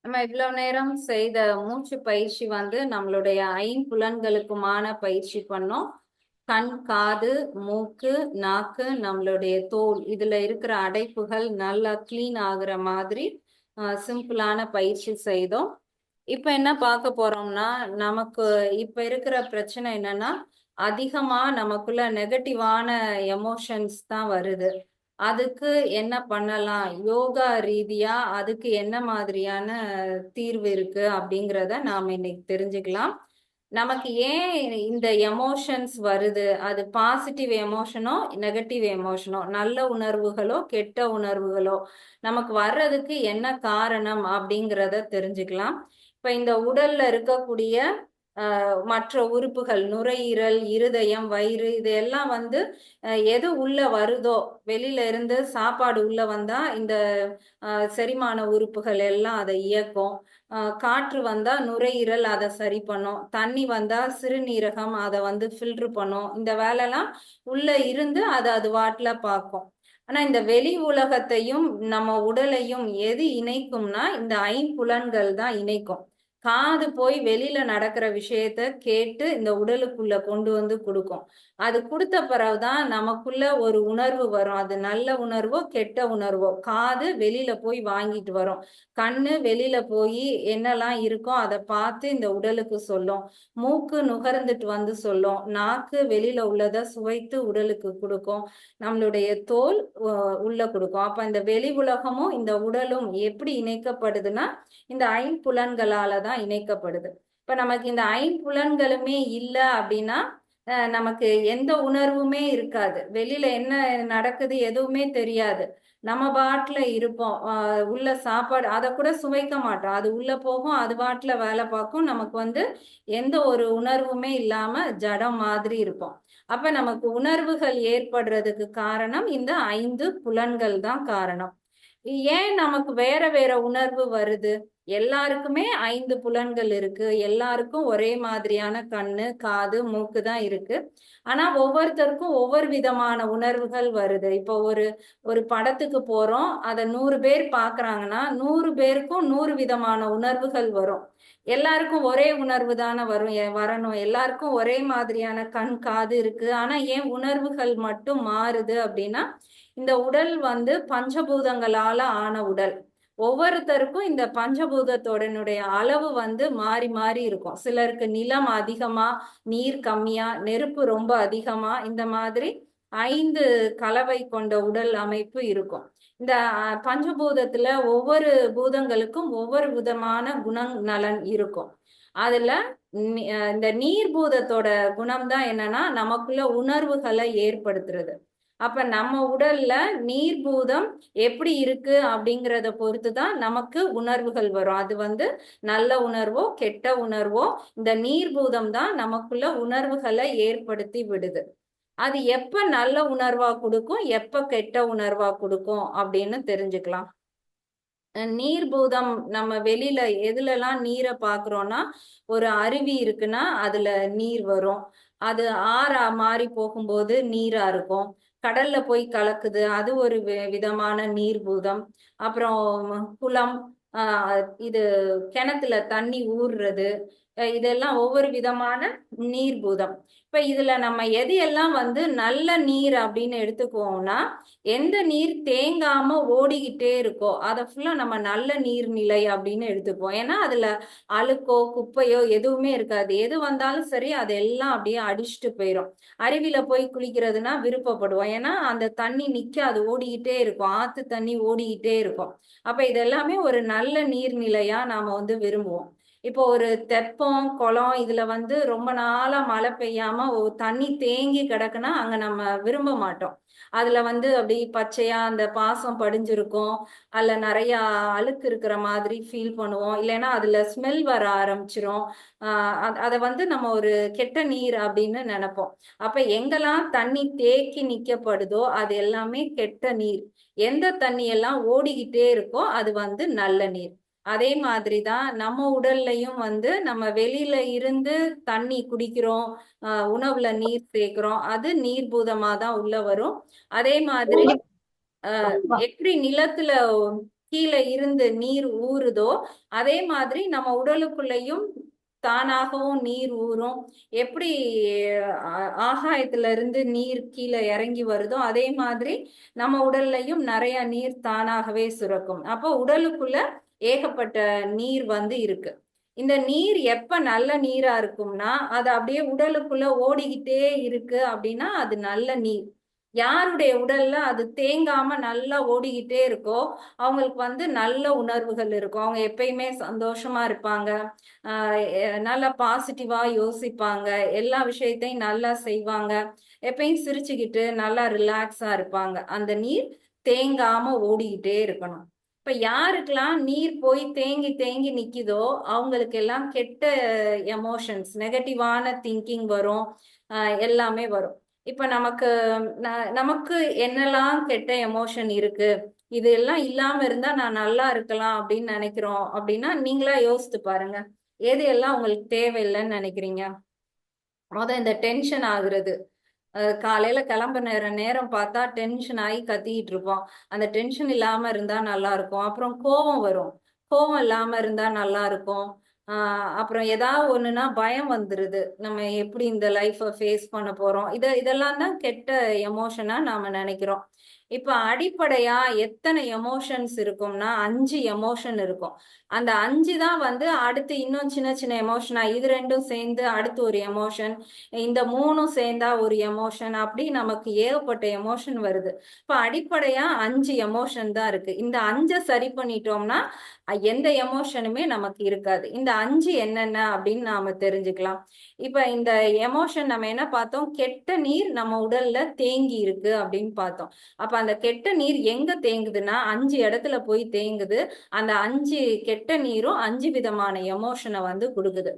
நம்ம இவ்வளவு நேரம் செய்த மூச்சு பயிற்சி நம்மளுடைய ஐம்புலன்களுக்குமான பயிற்சி பண்ணோம். கண், காது, மூக்கு, நாக்கு, நம்மளுடைய தோல் இதுல இருக்கிற அடைப்புகள் நல்லா கிளீன் ஆகுற மாதிரி சிம்பிளான பயிற்சி செய்தோம். இப்ப என்ன பார்க்க போறோம்னா, நமக்கு இப்ப இருக்கிற பிரச்சனை என்னன்னா, அதிகமா நமக்குள்ள நெகட்டிவான எமோஷன்ஸ் தான் வருது. அதுக்கு என்ன பண்ணலாம்? யோகா ரீதியா அதுக்கு என்ன மாதிரியான தீர்வு இருக்கு அப்படிங்கிறத நாம இன்னைக்கு தெரிஞ்சுக்கலாம். நமக்கு ஏன் இந்த எமோஷன்ஸ் வருது? அது பாசிட்டிவ் எமோஷனோ, நெகட்டிவ் எமோஷனோ, நல்ல உணர்வுகளோ, கெட்ட உணர்வுகளோ நமக்கு வர்றதுக்கு என்ன காரணம் அப்படிங்கிறத தெரிஞ்சுக்கலாம். இப்ப இந்த உடல்ல இருக்கக்கூடிய மற்ற உறுப்புகள், நுரையீரல், இருதயம், வயிறு இது எல்லாம் எது உள்ள வருதோ, வெளியில இருந்து சாப்பாடு உள்ள வந்தா இந்த செரிமான உறுப்புகள் எல்லாம் அதை இயக்கும். காற்று வந்தா நுரையீரல் அதை சரி பண்ணும். தண்ணி வந்தா சிறுநீரகம் அதை ஃபில்டர் பண்ணும். இந்த வேலைலாம் உள்ள இருந்து அது வாட்டுல பார்க்கும். ஆனா இந்த வெளி உலகத்தையும் நம்ம உடலையும் எது இணைக்கும்னா இந்த ஐம்புலன்கள் தான் இணைக்கும். காது போய் வெளியில நடக்கிற விஷயத்த கேட்டு இந்த உடலுக்குள்ள கொண்டு கொடுக்கும். அது கொடுத்த பிறகுதான் நமக்குள்ள ஒரு உணர்வு வரும். அது நல்ல உணர்வோ கெட்ட உணர்வோ. காது வெளியில போய் வாங்கிட்டு வரும். கண்ணு வெளியில போய் என்னெல்லாம் இருக்கோ அதை பார்த்து இந்த உடலுக்கு சொல்லும். மூக்கு நுகர்ந்துட்டு சொல்லும். நாக்கு வெளியில உள்ளதை சுவைத்து உடலுக்கு கொடுக்கும். நம்மளுடைய தோல் உள்ள கொடுக்கும். அப்ப இந்த வெளி உலகமும் இந்த உடலும் எப்படி இணைக்கப்படுதுன்னா இந்த ஐம்புலன்களால தான் இணைக்கப்படுது. இப்ப நமக்கு இந்த ஐம்புலன்களுமே இல்லை அப்படின்னா நமக்கு எந்த உணர்வுமே இருக்காது. வெளியில என்ன நடக்குது எதுவுமே தெரியாது. நம்ம பாட்டுல இருப்போம். உள்ள சாப்பாடு அதை கூட சுவைக்க மாட்டோம். அது உள்ள போகும், அது பாட்டுல வேலை பார்க்கும். நமக்கு எந்த ஒரு உணர்வுமே இல்லாம ஜடம் மாதிரி இருப்போம். அப்ப நமக்கு உணர்வுகள் ஏற்படுறதுக்கு காரணம் இந்த ஐந்து புலன்கள் தான் காரணம். ஏன் நமக்கு வேற வேற உணர்வு வருது? எல்லாருக்குமே ஐந்து புலன்கள் இருக்கு. எல்லாருக்கும் ஒரே மாதிரியான கண்ணு, காது, மூக்கு தான் இருக்கு. ஆனா ஒவ்வொருத்தருக்கும் ஒவ்வொரு விதமான உணர்வுகள் வருது. இப்போ ஒரு ஒரு படத்துக்கு போறோம். அதை 100 பேர் பாக்குறாங்கன்னா 100 பேருக்கும் 100 விதமான உணர்வுகள் வரும். எல்லாருக்கும் ஒரே உணர்வு தானே வரணும். எல்லாருக்கும் ஒரே மாதிரியான கண், காது இருக்கு. ஆனா ஏன் உணர்வுகள் மட்டும் மாறுது அப்படின்னா இந்த உடல் பஞ்சபூதங்களால ஆன உடல். ஒவ்வொருத்தருக்கும் இந்த பஞ்சபூதத்தோடனுடைய அளவு மாறி மாறி இருக்கும். சிலருக்கு நிலம் அதிகமா, நீர் கம்மியா, நெருப்பு ரொம்ப அதிகமா, இந்த மாதிரி 5 கலவை கொண்ட உடல் அமைப்பு இருக்கும். இந்த பஞ்சபூதத்துல ஒவ்வொரு பூதங்களுக்கும் ஒவ்வொரு விதமான குணம் நலன் இருக்கும். அதுல இந்த நீர் பூதத்தோட குணம் தான் என்னன்னா நமக்குள்ள உணர்வுகளை ஏற்படுத்துறது. அப்ப நம்ம உடல்ல நீர்பூதம் எப்படி இருக்கு அப்படிங்கிறத பொறுத்துதான் நமக்கு உணர்வுகள் வரும். அது நல்ல உணர்வோ கெட்ட உணர்வோ இந்த நீர்பூதம் தான் நமக்குள்ள உணர்வுகளை ஏற்படுத்தி விடுது. அது எப்ப நல்ல உணர்வா கொடுக்கும், எப்ப கெட்ட உணர்வா கொடுக்கும் அப்படின்னு தெரிஞ்சுக்கலாம். நீர்பூதம் நம்ம வெளியில எதுலலாம் நீரை பாக்குறோம்னா ஒரு அருவி இருக்குன்னா அதுல நீர் வரும். அது ஆறா மாறி போகும்போது நீரா இருக்கும். கடல்ல போய் கலக்குது, அது ஒரு விதமான நீர்பூதம். அப்புறம் குளம், இது கிணத்துல தண்ணி ஊறுறது, இதெல்லாம் ஒவ்வொரு விதமான நீர்பூதம். இப்ப இதுல நம்ம எது எல்லாம் நல்ல நீர் அப்படின்னு எடுத்துக்குவோம்னா எந்த நீர் தேங்காம ஓடிக்கிட்டே இருக்கோ அதை ஃபுல்லா நம்ம நல்ல நீர்நிலை அப்படின்னு எடுத்துக்குவோம். ஏன்னா அதுல அழுக்கோ குப்பையோ எதுவுமே இருக்காது. எது வந்தாலும் சரி அதெல்லாம் அப்படியே அடிச்சுட்டு போயிடும். அருவியில போய் குளிக்கிறதுனா விருப்பப்படுவோம். ஏன்னா அந்த தண்ணி நிக்காது, ஓடிக்கிட்டே இருக்கும். ஆத்து தண்ணி ஓடிக்கிட்டே இருக்கும். அப்ப இதெல்லாமே ஒரு நல்ல நீர்நிலையா நாம விரும்புவோம். இப்போ ஒரு தெப்பம், குளம் இதுல ரொம்ப நாளா மழை பெய்யாம தண்ணி தேங்கி கிடக்குன்னா அங்க நம்ம விரும்ப மாட்டோம். அதுல அப்படி பச்சையா அந்த பாசம் படிஞ்சிருக்கும். அதுல நிறைய அழுக்கு இருக்கிற மாதிரி ஃபீல் பண்ணுவோம். இல்லைன்னா அதுல ஸ்மெல் வர ஆரம்பிச்சிரும். அதை நம்ம ஒரு கெட்ட நீர் அப்படின்னு நினைப்போம். அப்ப எங்கெல்லாம் தண்ணி தேக்கி நிக்கப்படுதோ அது எல்லாமே கெட்ட நீர். எந்த தண்ணி எல்லாம் ஓடிக்கிட்டே இருக்கோ அது நல்ல நீர். அதே மாதிரிதான் நம்ம உடல்லையும் நம்ம வெளியில இருந்து தண்ணி குடிக்கிறோம், உணவுல நீர் சேர்க்கிறோம், அது நீர்பூதமா தான் உள்ள வரும். அதே மாதிரி எப்படி நிலத்துல கீழே இருந்து நீர் ஊறுதோ அதே மாதிரி நம்ம உடலுக்குள்ளேயும் தானாகவும் நீர் ஊறும். எப்படி ஆகாயத்துல இருந்து நீர் கீழே இறங்கி வருதோ அதே மாதிரி நம்ம உடல்லையும் நிறைய நீர் தானாகவே சுரக்கும். அப்போ உடலுக்குள்ள ஏகப்பட்ட நீர் வந்து இருக்கு. இந்த நீர் எப்ப நல்ல நீரா இருக்கும்னா அது அப்படியே உடலுக்குள்ள ஓடிக்கிட்டே இருக்கு அப்படின்னா அது நல்ல நீர். யாருடைய உடல்ல அது தேங்காம நல்லா ஓடிக்கிட்டே இருக்கோ அவங்களுக்கு வந்து நல்ல உணர்வுகள் இருக்கும். அவங்க எப்பயுமே சந்தோஷமா இருப்பாங்க. நல்லா பாசிட்டிவா யோசிப்பாங்க. எல்லா விஷயத்தையும் நல்லா செய்வாங்க. எப்பயும் சிரிச்சுக்கிட்டு நல்லா ரிலாக்ஸா இருப்பாங்க. அந்த நீர் தேங்காம ஓடிக்கிட்டே இருக்கணும். இப்ப யாருக்கெல்லாம் நீர் போய் தேங்கி தேங்கி நிக்குதோ அவங்களுக்கு எல்லாம் கெட்ட எமோஷன்ஸ், நெகட்டிவான திங்கிங் வரும். எல்லாமே வரும். இப்ப நமக்கு என்னெல்லாம் கெட்ட எமோஷன் இருக்கு, இது எல்லாம் இல்லாம இருந்தா நான் நல்லா இருக்கலாம் அப்படின்னு நினைக்கிறோம் அப்படின்னா நீங்களா யோசித்து பாருங்க. எது எல்லாம் உங்களுக்கு தேவையில்லைன்னு நினைக்கிறீங்க? இந்த டென்ஷன் ஆகுறது. காலையில கிளம்ப நேரம் நேரம் பார்த்தா டென்ஷன் ஆகி கத்திக்கிட்டு இருப்போம். அந்த டென்ஷன் இல்லாம இருந்தா நல்லா இருக்கும். அப்புறம் கோபம் வரும். கோபம் இல்லாம இருந்தா நல்லா இருக்கும். அப்புறம் ஏதாவது ஒண்ணுன்னா பயம் வந்துருது. நம்ம எப்படி இந்த லைஃப ஃபேஸ் பண்ண போறோம்? இதெல்லாம் தான் கெட்ட எமோஷனா நாம நினைக்கிறோம். இப்ப அடிப்படையா எத்தனை எமோஷன்ஸ் இருக்கும்னா 5 எமோஷன் இருக்கும். அந்த 5 தான் வந்து அடுத்து இன்னும் சின்ன சின்ன எமோஷனா இது 2ம் சேர்ந்து அடுத்து ஒரு எமோஷன், இந்த 3ம் சேர்ந்தா ஒரு எமோஷன், அப்படி நமக்கு ஏகப்பட்ட எமோஷன் வருது. இப்ப அடிப்படையா 5 எமோஷன் தான் இருக்கு. இந்த 5 சரி பண்ணிட்டோம்னா எந்த எமோஷனுமே நமக்கு இருக்காது. இந்த 5 என்னென்ன அப்படின்னு நாம தெரிஞ்சுக்கலாம். இப்ப இந்த எமோஷன் நம்ம என்ன பார்த்தோம்? கெட்ட நீர் நம்ம உடல்ல தேங்கி இருக்கு அப்படின்னு பார்த்தோம். அப்ப அந்த கெட்ட நீர் எங்க தேங்குதுன்னா 5 இடத்துல போய் தேங்குது. அந்த 5 கெட்ட நீரும் 5 விதமான எமோஷனை வந்து கொடுக்குது.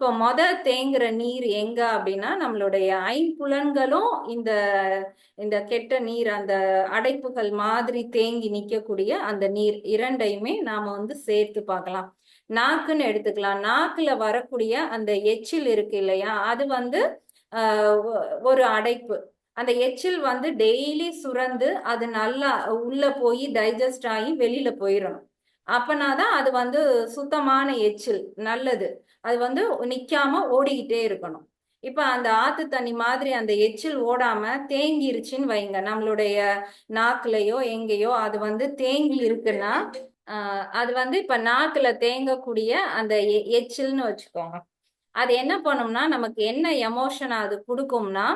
இப்போ தேங்குற நீர் எங்க அப்படின்னா நம்மளுடைய ஐம்புலன்களும் இந்த இந்த கெட்ட நீர், அந்த அடைப்புகள் மாதிரி தேங்கி நிக்கக்கூடிய அந்த நீர் இரண்டையுமே நாம வந்து சேர்த்து பார்க்கலாம். நாக்குன்னு எடுத்துக்கலாம். நாக்குல வரக்கூடிய அந்த எச்சில் இருக்கு இல்லையா, அது வந்து ஒரு அடைப்பு. அந்த எச்சில் வந்து டெய்லி சுரந்து அது நல்லா உள்ள போய் டைஜஸ்ட் ஆகி வெளியில போயிடணும். அப்பனாதான் அது வந்து சுத்தமான எச்சில், நல்லது. அது வந்து நிக்காம ஓடிக்கிட்டே இருக்கணும். இப்ப அந்த ஆத்து தண்ணி மாதிரி அந்த எச்சில் ஓடாம தேங்கிருச்சுன்னு வைங்க, நம்மளுடைய நாக்குலயோ எங்கேயோ அது வந்து தேங்கி இருக்குன்னா அது வந்து இப்ப நாக்குல தேங்கக்கூடிய அந்த எச்சில்னு வச்சுக்கோங்க. அது என்ன பண்ணும்னா நமக்கு என்ன எமோஷன் அது கொடுக்கும்னா,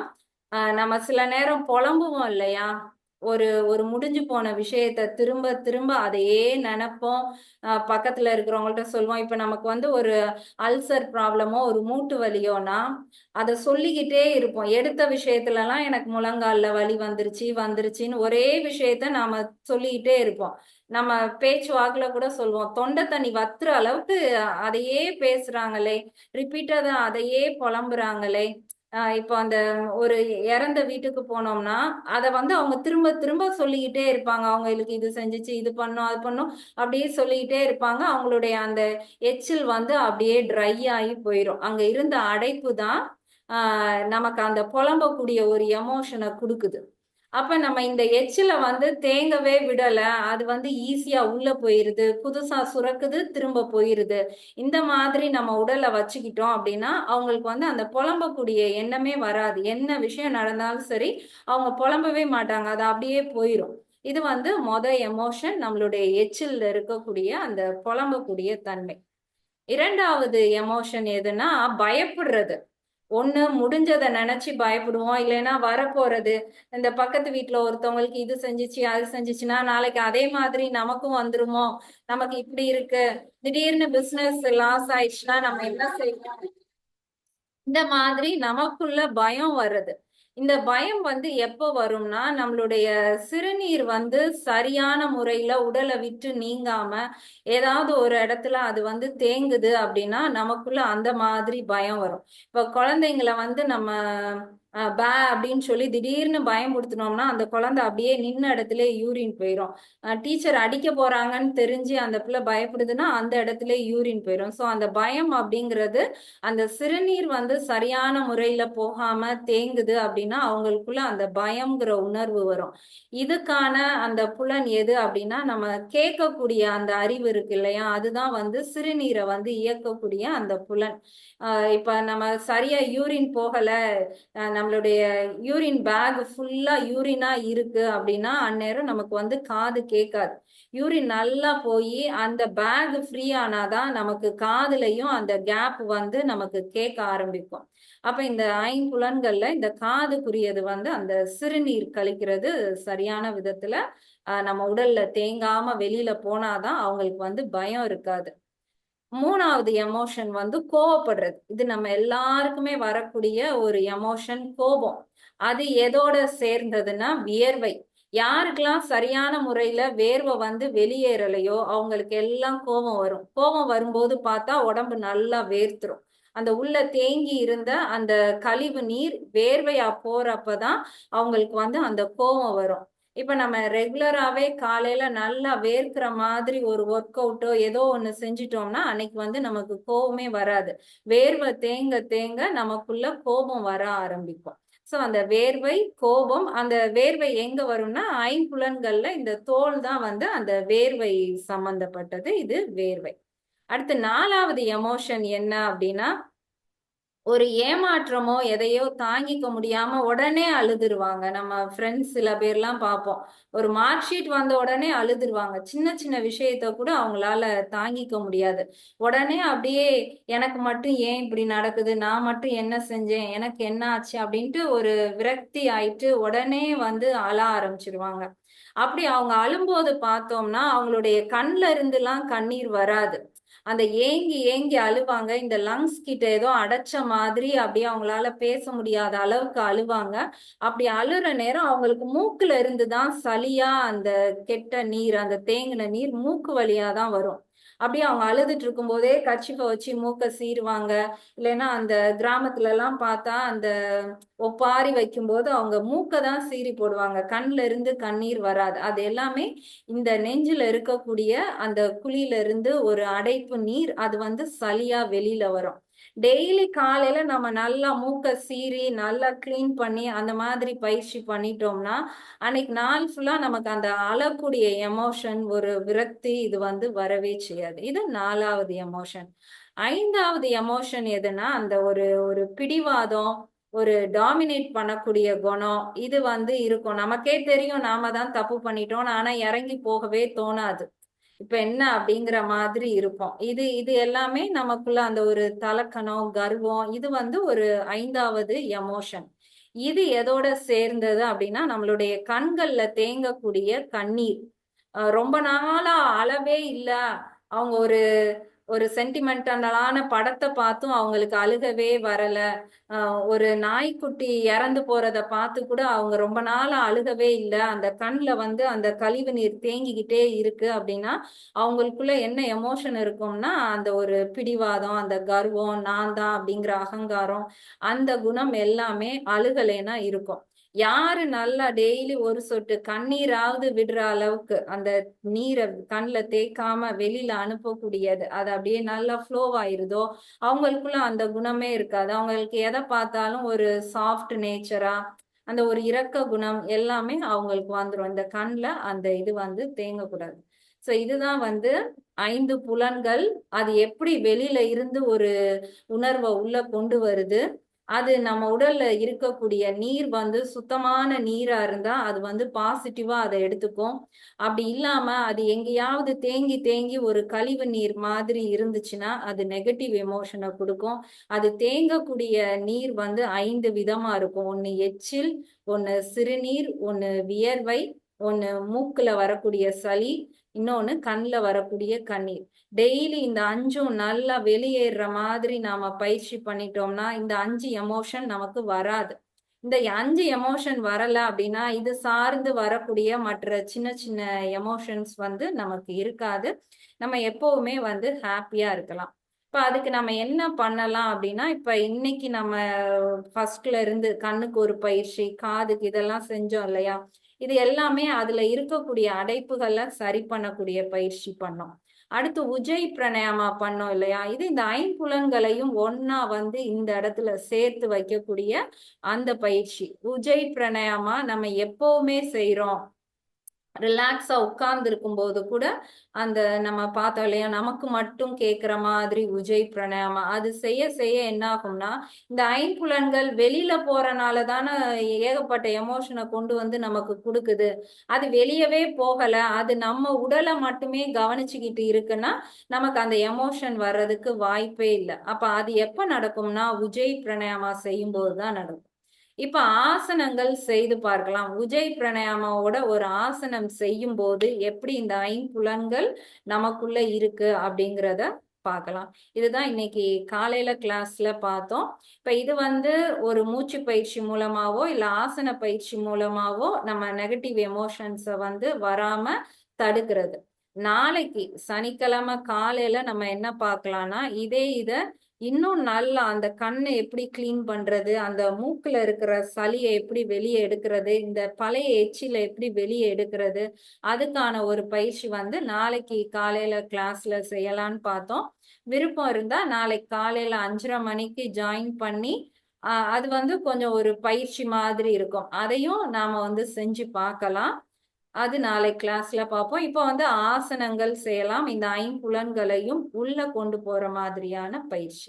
நம்ம சில நேரம் புலம்புவோம் இல்லையா, ஒரு ஒரு முடிஞ்சு போன விஷயத்த திரும்ப திரும்ப அதையே நினைப்போம். பக்கத்துல இருக்கிறவங்கள்ட்ட சொல்லுவோம். இப்ப நமக்கு வந்து ஒரு அல்சர் ப்ராப்ளமோ ஒரு மூட்டு வலியோனா அதை சொல்லிக்கிட்டே இருப்போம். எடுத்த விஷயத்துல எல்லாம் எனக்கு முழங்கால்ல வலி வந்துருச்சு வந்துருச்சுன்னு ஒரே விஷயத்த நாம சொல்லிக்கிட்டே இருப்போம். நம்ம பேச்சு வாக்குல கூட சொல்லுவோம். தொண்டை தண்ணி வத்துற அளவுக்கு அதையே பேசுறாங்களே, ரிப்பீட்டடா அதையே புலம்புறாங்களே. இப்போ அந்த ஒரு இறந்த வீட்டுக்கு போனோம்னா அதை வந்து அவங்க திரும்ப திரும்ப சொல்லிக்கிட்டே இருப்பாங்க. அவங்களுக்கு இது செஞ்சுச்சு, இது பண்ணும், அது பண்ணும், அப்படியே சொல்லிக்கிட்டே இருப்பாங்க. அவங்களுடைய அந்த எச்சில் வந்து அப்படியே ட்ரை ஆகி போயிடும். அங்க இருந்த அடைப்பு தான் நமக்கு அந்த புலம்பக்கூடிய ஒரு எமோஷனை கொடுக்குது. அப்ப நம்ம இந்த எச்சில வந்து தேங்கவே விடல, அது வந்து ஈஸியா உள்ள போயிருது, புதுசா சுரக்குது, திரும்ப போயிருது. இந்த மாதிரி நம்ம உடலை வச்சுக்கிட்டோம் அப்படின்னா அவங்களுக்கு வந்து அந்த புலம்பக்கூடிய எண்ணமே வராது. என்ன விஷயம் நடந்தாலும் சரி அவங்க புலம்பவே மாட்டாங்க, அது அப்படியே போயிடும். இது வந்து எமோஷன், நம்மளுடைய எச்சில்ல இருக்கக்கூடிய அந்த புலம்பக்கூடிய தன்மை. இரண்டாவது எமோஷன் எதுனா பயப்படுறது. ஒண்ணு முடிஞ்சதை நினைச்சு பயப்படுவோம், இல்லைன்னா வரப்போறது. இந்த பக்கத்து வீட்டுல ஒருத்தவங்களுக்கு இது செஞ்சுச்சு அது செஞ்சுச்சுன்னா நாளைக்கு அதே மாதிரி நமக்கும் வந்துருமோ, நமக்கு இப்படி இருக்கு, திடீர்னு பிசினஸ் லாஸ் ஆயிடுச்சுன்னா நம்ம என்ன செய்வோம், இந்த மாதிரி நமக்குள்ள பயம் வருது. இந்த பயம் வந்து எப்போ வரும்னா நம்மளுடைய சிறுநீர் வந்து சரியான முறையில உடலை விட்டு நீங்காம ஏதாவது ஒரு இடத்துல அது வந்து தேங்குது அப்படின்னா நமக்குள்ள அந்த மாதிரி பயம் வரும். இப்ப குழந்தைங்களை வந்து நம்ம பே அப்படின்னு சொல்லி திடீர்னு பயமுறுத்தினோம்னா அந்த குழந்தை அப்படியே நின்ன இடத்துல யூரின் போயிடும். டீச்சர் அடிக்க போறாங்கன்னு தெரிஞ்சு அந்த பிள்ளை பயப்படுதுன்னா அந்த இடத்துல யூரின் போயிடும். ஸோ அந்த பயம் அப்படிங்கிறது அந்த சிறுநீர் வந்து சரியான முறையில போகாம தேங்குது அப்படின்னா அவங்களுக்குள்ள அந்த பயம்ங்கிற உணர்வு வரும். இதுக்கான அந்த புலன் எது அப்படின்னா நம்ம கேட்கக்கூடிய அந்த அறிவு இருக்கு இல்லையா, அதுதான் வந்து சிறுநீரை வந்து இயக்கக்கூடிய அந்த புலன். இப்ப நம்ம சரியா யூரின் போகல, நம்மளுடைய யூரின் பேக் ஃபுல்லா யூரினா இருக்கு அப்படின்னா அந்நேரம் நமக்கு வந்து காது கேட்காது. யூரின் நல்லா போய் அந்த பேக் ஃப்ரீ ஆனாதான் நமக்கு காதுலயும் அந்த கேப் வந்து நமக்கு கேட்க ஆரம்பிக்கும். அப்ப இந்த ஐம்புலன்கள்ல இந்த காதுக்குரியது வந்து அந்த சிறுநீர் கழிக்கிறது சரியான விதத்துல நம்ம உடல்ல தேங்காம வெளியில போனாதான் அவங்களுக்கு வந்து பயம் இருக்காது. மூணாவது எமோஷன் வந்து கோவப்படுறது. இது நம்ம எல்லாருக்குமே வரக்கூடிய ஒரு எமோஷன், கோபம். அது எதோட சேர்ந்ததுன்னா வியர்வை. யாருக்கெல்லாம் சரியான முறையில வேர்வை வந்து வெளியேறலையோ அவங்களுக்கு எல்லாம் கோபம் வரும். கோபம் வரும்போது பார்த்தா உடம்பு நல்லா வேர்த்துரும். அந்த உள்ள தேங்கி இருந்த அந்த கழிவு நீர் வேர்வையா போறப்பதான் அவங்களுக்கு வந்து அந்த கோபம் வரும். இப்ப நம்ம ரெகுலராவே காலையில நல்லா வேர்க்கிற மாதிரி ஒரு ஒர்க் அவுட்டோ ஏதோ ஒண்ணு செஞ்சிட்டோம்னா அன்னைக்கு வந்து நமக்கு கோபமே வராது. வேர்வை தேங்க தேங்க நமக்குள்ள கோபம் வர ஆரம்பிக்கும். சோ அந்த வேர்வை, கோபம், அந்த வேர்வை எங்க வரும்னா ஐம்புலன்கள்ல இந்த தோல் தான் வந்து அந்த வேர்வை சம்பந்தப்பட்டது. இது வேர்வை. அடுத்து நாலாவது எமோஷன் என்ன அப்படின்னா ஒரு ஏமாற்றமோ எதையோ தாங்கிக்க முடியாம உடனே அழுதுருவாங்க. நம்ம ஃப்ரெண்ட்ஸ் சில பேர்லாம் பார்ப்போம். ஒரு மார்க் ஷீட் வந்த உடனே அழுதுருவாங்க. சின்ன சின்ன விஷயத்த கூட அவங்களால தாங்கிக்க முடியாது. உடனே அப்படியே எனக்கு மட்டும் ஏன் இப்படி நடக்குது, நான் மட்டும் என்ன செஞ்சேன், எனக்கு என்ன ஆச்சு அப்படின்ட்டு ஒரு விரக்தி ஆயிட்டு உடனே வந்து அழ ஆரம்பிச்சிருவாங்க. அப்படி அவங்க அழும்போது பார்த்தோம்னா அவங்களுடைய கண்ல இருந்துலாம் கண்ணீர் வராது. அந்த ஏங்கி ஏங்கி அழுவாங்க. இந்த லங்ஸ் கிட்ட ஏதோ அடைச்ச மாதிரி அப்படியே அவங்களால பேச முடியாத அளவுக்கு அழுவாங்க. அப்படி அழுற நேரம் அவங்களுக்கு மூக்குல இருந்துதான் சளியா அந்த கெட்ட நீர், அந்த தேங்கின நீர் மூக்கு வழியா தான் வரும். அப்படியே அவங்க அழுதுட்டு இருக்கும் போதே கர்ச்சீஃபை வச்சு மூக்க சீருவாங்க. இல்லைன்னா அந்த கிராமத்துல எல்லாம் பார்த்தா அந்த ஒப்பாரி வைக்கும்போது அவங்க மூக்க தான் சீறி போடுவாங்க. கண்ல இருந்து கண்ணீர் வராது. அது எல்லாமே இந்த நெஞ்சில இருக்கக்கூடிய அந்த குழியில இருந்து ஒரு அடைப்பு நீர் அது வந்து சளியா வெளியில வரும். டெய்லி காலையில நம்ம நல்லா மூக்க சீறி நல்லா கிளீன் பண்ணி அந்த மாதிரி பயிற்சி பண்ணிட்டோம்னா அன்னைக்கு நாள் ஃபுல்லா நமக்கு அந்த அழக்கூடிய எமோஷன், ஒரு விரக்தி இது வந்து வரவே செய்யாது. இது நாலாவது எமோஷன். ஐந்தாவது எமோஷன் எதுனா அந்த ஒரு ஒரு பிடிவாதம், ஒரு டாமினேட் பண்ணக்கூடிய குணம் இது வந்து இருக்கும். நமக்கே தெரியும் நாம தான் தப்பு பண்ணிட்டோம், ஆனா இறங்கி போகவே தோணாது. இப்ப என்ன அப்படிங்கிற மாதிரி இருக்கும். இது இது எல்லாமே நமக்குள்ள அந்த ஒரு தலக்கணம், கர்வம் இது வந்து ஒரு ஐந்தாவது எமோஷன். இது எதோட சேர்ந்தது அப்படின்னா நம்மளுடைய கண்கள்ல தேங்கக்கூடிய கண்ணீர். ரொம்ப நாளா அளவே இல்ல. அவங்க ஒரு ஒரு சென்டிமெண்டலான படத்தை பார்த்தும் அவங்களுக்கு அழுகவே வரல. ஒரு நாய்க்குட்டி இறந்து போறத பார்த்து கூட அவங்க ரொம்ப நாளா அழுகவே இல்லை. அந்த கண்ணுல வந்து அந்த கழிவு நீர் தேங்கிக்கிட்டே இருக்கு அப்படின்னா அவங்களுக்குள்ள என்ன எமோஷன் இருக்கும்னா அந்த ஒரு பிடிவாதம், அந்த கர்வம், நான் தான் அப்படிங்கிற அகங்காரம், அந்த குணம் எல்லாமே அழுகலைன்னா இருக்கும். யாரு நல்லா டெய்லி ஒரு சொட்டு கண்ணீராவது விடுற அளவுக்கு அந்த நீரை கண்ணுல தேய்க்காம வெளியில அனுப்பக்கூடியது அது அப்படியே நல்லா ஃப்ளோ ஆயிருதோ அவங்களுக்குள்ள அந்த குணமே இருக்காது. அவங்களுக்கு எதை பார்த்தாலும் ஒரு சாஃப்ட் நேச்சரா அந்த ஒரு இரக்க குணம் எல்லாமே அவங்களுக்கு வந்துடும். இந்த கண்ணுல அந்த இது வந்து தேங்கக்கூடாது. சோ இதுதான் வந்து ஐந்து புலன்கள். அது எப்படி வெளியில இருந்து ஒரு உணர்வை உள்ள கொண்டு வருது. அது நம்ம உடல்ல இருக்கக்கூடிய நீர் வந்து சுத்தமான நீரா இருந்தா அது வந்து பாசிட்டிவா அதை எடுத்துக்கும். அப்படி இல்லாம அது எங்கேயாவது தேங்கி தேங்கி ஒரு கழிவு நீர் மாதிரி இருந்துச்சுன்னா அது நெகட்டிவ் எமோஷனை கொடுக்கும். அது தேங்கக்கூடிய நீர் வந்து ஐந்து விதமா இருக்கும். ஒண்ணு எச்சில், ஒண்ணு சிறுநீர், ஒண்ணு வியர்வை, ஒண்ணு மூக்குல வரக்கூடிய சளி, இன்னொன்னு கண்ணுல வரக்கூடிய கண்ணீர். டெய்லி இந்த அஞ்சும் நல்லா வெளியேற மாதிரி நாம பயிற்சி பண்ணிட்டோம்னா இந்த அஞ்சு எமோஷன் நமக்கு வராது. இந்த அஞ்சு எமோஷன் வரல அப்படின்னா இது சார்ந்து வரக்கூடிய மற்ற சின்ன சின்ன எமோஷன்ஸ் வந்து நமக்கு இருக்காது. நம்ம எப்பவுமே வந்து ஹாப்பியா இருக்கலாம். இப்ப இப்ப அதுக்கு நம்ம என்ன பண்ணலாம் அப்படின்னா, இப்ப இன்னைக்கு நம்ம ஃபர்ஸ்ட்ல இருந்து கண்ணுக்கு ஒரு பயிற்சி, காதுக்கு இதெல்லாம் செஞ்சோம் இல்லையா? இது எல்லாமே அதுல இருக்கக்கூடிய அடைப்புகள சரி பண்ணக்கூடிய பயிற்சி பண்ணோம். அடுத்து உஜ்ஜை பிராணாயாமா பண்ணோம் இல்லையா? இது இந்த ஐம்புலன்களையும் ஒண்ணா வந்து இந்த இடத்துல சேர்த்து வைக்கக்கூடிய அந்த பயிற்சி. உஜ்ஜை பிராணாயாமா நம்ம எப்பவுமே செய்றோம். ரிலாக்ஸா உட்கார்ந்து இருக்கும்போது கூட அந்த நம்ம பார்த்தோம் இல்லையா, நமக்கு மட்டும் கேட்கிற மாதிரி உஜ்ஜை பிராணாயாமா அது செய்ய செய்ய என்ன ஆகும்னா, இந்த ஐம்புலன்கள் வெளியில போறனால தானே ஏகப்பட்ட எமோஷனை கொண்டு வந்து நமக்கு கொடுக்குது. அது வெளியவே போகல, அது நம்ம உடலை மட்டுமே கவனிச்சுக்கிட்டு இருக்குன்னா நமக்கு அந்த எமோஷன் வர்றதுக்கு வாய்ப்பே இல்லை. அப்ப அது எப்ப நடக்கும்னா உஜ்ஜை பிராணாயாமா செய்யும் போதுதான் நடக்கும். இப்ப ஆசனங்கள் செய்து பார்க்கலாம். உஜ்ஜை பிராணாயாமாவோட ஒரு ஆசனம் செய்யும் போது எப்படி இந்த ஐம்புலன்கள் நமக்குள்ள இருக்கு அப்படிங்கிறத பார்க்கலாம். இதுதான் இன்னைக்கு காலையில கிளாஸ்ல பார்த்தோம். இப்ப இது வந்து ஒரு மூச்சு பயிற்சி மூலமாவோ இல்ல ஆசன பயிற்சி மூலமாவோ நம்ம நெகட்டிவ் எமோஷன்ஸ வந்து வராம தடுக்கிறது. நாளைக்கு சனிக்கிழமை காலையில நம்ம என்ன பார்க்கலாம்னா இத இன்னும் நல்லா அந்த கண்ணை எப்படி கிளீன் பண்றது, அந்த மூக்குல இருக்கிற சளியை எப்படி வெளியே எடுக்கிறது, இந்த பழைய எச்சில எப்படி வெளியே எடுக்கிறது, அதுக்கான ஒரு பயிற்சி வந்து நாளைக்கு காலையில கிளாஸ்ல செய்யலான்னு பார்த்தோம். விருப்பம் இருந்தா நாளைக்கு காலையில 5:30 மணிக்கு ஜாயின் பண்ணி அது வந்து கொஞ்சம் ஒரு பயிற்சி மாதிரி இருக்கும். அதையும் நாம வந்து செஞ்சு பார்க்கலாம். அது நாளை கிளாஸ்ல பார்ப்போம். இப்போ வந்து ஆசனங்கள் செய்யலாம். இந்த ஐம்புலன்களையும் உள்ள கொண்டு போற மாதிரியான பயிற்சி.